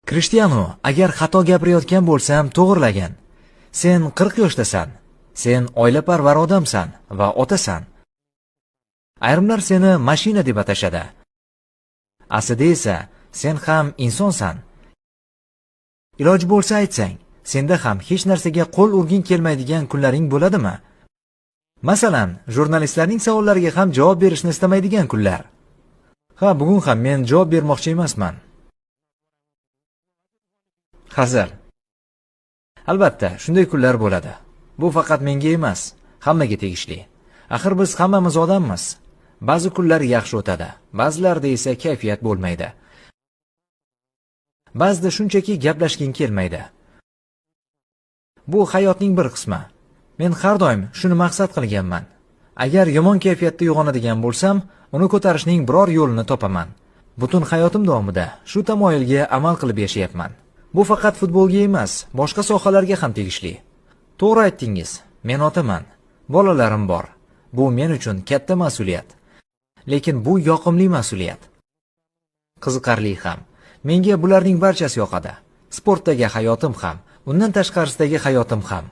Krishtianu, agar xato gapirayotgan bo'lsam, to'g'rilagin. Sen 40 yoshdasan. Sen oilaparvar odamsan va otasan. Ayrimlar seni mashina deb atashadi. Aslida esa sen ham insonsan. Iloji bo'lsa aytsang, senda ham hech narsaga qo'l urging kelmaydigan kunlaring bo'ladimi? Masalan, jurnalistlarning savollariga ham javob berishni istamaydigan kunlar. Ha, bugun ham men javob bermoqchi emasman. Hazil. Albatta, shunday kunlar bo'ladi. Bu faqat menga emas, hammaga tegishli. Axir biz hammamiz odammiz. Ba'zi kunlar yaxshi o'tadi, ba'zilarida esa kayfiyat bo'lmaydi. Ba'zida shunchaki gaplashging kelmaydi. Bu hayotning bir qismi. Men har doim shuni maqsad qilganman. Agar yomon kayfiyatda uyg'onadigan bo'lsam, uni ko'tarishning biror yo'lini topaman. Butun hayotim davomida shu tamoyilga amal qilib yashayapman. Bu faqat futbolga emas, boshqa sohalarga ham tegishli. To'g'ri aytdingiz, men otaman, bolalarim bor. Bu men uchun katta mas'uliyat. Lekin bu yoqimli mas'uliyat. Qiziqarli ham. Menga bularning barchasi yoqadi. Sportdagi hayotim ham, undan tashqarisidagi hayotim ham.